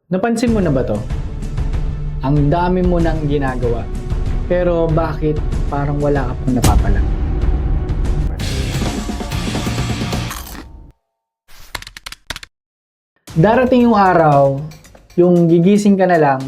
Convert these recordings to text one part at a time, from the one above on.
Napansin mo na ba to? Ang dami mo nang ginagawa. Pero bakit parang wala ka pang napapala? Darating yung araw, yung gigising ka na lang,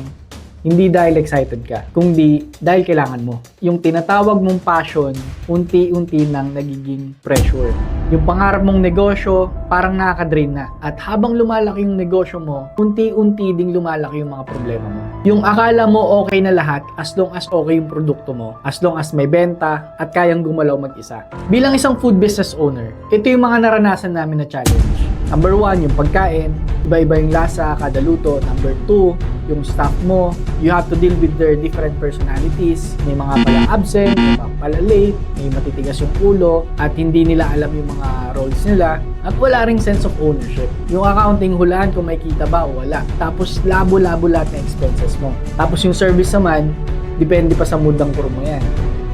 hindi dahil excited ka, kundi dahil kailangan mo. Yung tinatawag mong passion, unti-unti nang nagiging pressure. Yung pangarap mong negosyo, parang nakaka-drain na. At habang lumalaki yung negosyo mo, unti-unti ding lumalaki yung mga problema mo. Yung akala mo okay na lahat, as long as okay yung produkto mo, as long as may benta, at kayang gumalaw mag-isa. Bilang isang food business owner, ito yung mga naranasan namin na challenge. Number 1, yung pagkain. Iba-iba yung lasa, kada luto. Number 2, yung staff mo. You have to deal with their different personalities. May mga pala absent, may mga pala late, may matitigas yung ulo, at hindi nila alam yung mga roles nila. At wala ring sense of ownership. Yung accounting, hulaan kung may kita ba o wala. Tapos labo-labo lahat ng expenses mo. Tapos yung service naman, depende pa sa mood ng crew mo yan.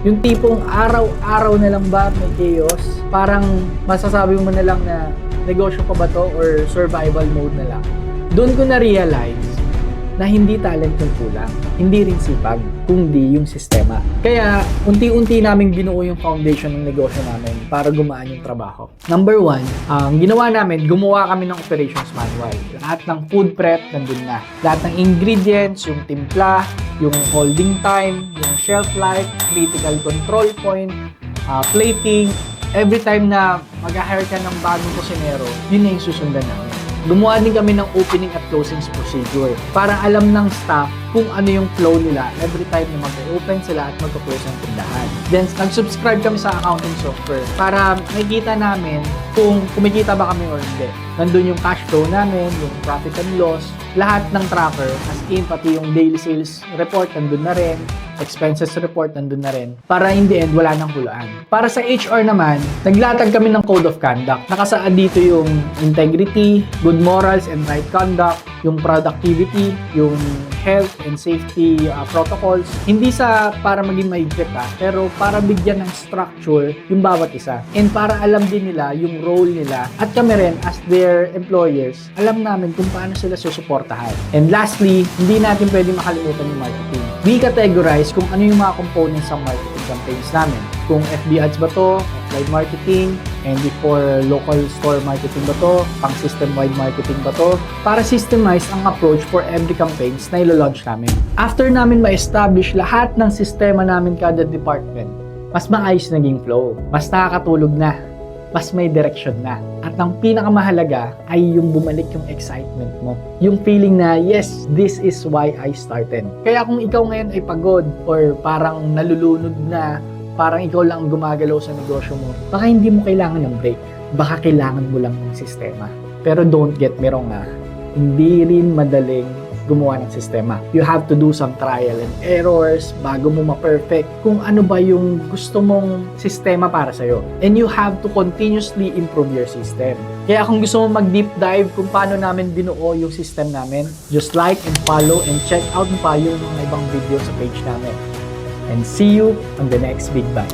Yung tipong araw-araw na lang ba may chaos, parang masasabi mo na lang na negosyo pa ba to or survival mode na lang. Doon ko na-realize na hindi talent yung kulang, hindi rin sipag, kundi yung sistema. Kaya, unti-unti namin binuo yung foundation ng negosyo namin para gumaan yung trabaho. Number 1, ang ginawa namin, gumawa kami ng operations manual. Lahat ng food prep, nandun na. Lahat ng ingredients, yung timpla, yung holding time, yung shelf life, critical control point, plating. Every time na mag-hire ka ng bagong kusinero, yun na yung susundan namin. Gumawa din kami ng opening at closing procedure para alam ng staff kung ano yung flow nila every time na mag-open sila at mag-close ng tindahan. Then, nag-subscribe kami sa accounting software para makikita namin kung kumikita ba kami or hindi. Nandun yung cash flow namin, yung profit and loss, lahat ng tracker, as in pati yung daily sales report nandun na rin, expenses report nandun na rin. Para in the end, wala nang hulaan. Para sa HR naman, naglatag kami ng code of conduct. Nakasaad dito yung integrity, good morals and right conduct, yung productivity, yung health and safety protocols. Hindi sa para maging mahigpit pero para bigyan ng structure yung bawat isa. And para alam din nila yung role nila. At kami rin, as their employers, alam namin kung paano sila susuportahan. And lastly, hindi natin pwede makalimutan yung marketing. We categorize kung ano yung mga components ng marketing campaigns namin. Kung FB ads ba to, offline marketing, and before local store marketing ba to, pang system-wide marketing ba to, para systemize ang approach for every campaigns na ilo-launch namin. After namin ma-establish lahat ng sistema namin kada department, mas maayos naging flow, mas nakakatulog na, mas may direction na. At ang pinakamahalaga ay yung bumalik yung excitement mo. Yung feeling na, yes, this is why I started. Kaya kung ikaw ngayon ay pagod or parang nalulunod na, parang ikaw lang ang gumagalaw sa negosyo mo, baka hindi mo kailangan ng break. Baka kailangan mo lang ng sistema. Pero don't get me wrong hindi rin madaling gumawa ng sistema. You have to do some trial and errors bago mo ma-perfect kung ano ba yung gusto mong sistema para sa'yo. And you have to continuously improve your system. Kaya kung gusto mo mag-deep dive kung paano namin binuo yung system namin, just like and follow and check out pa yung mga ibang video sa page namin. And see you on the next Big Bang.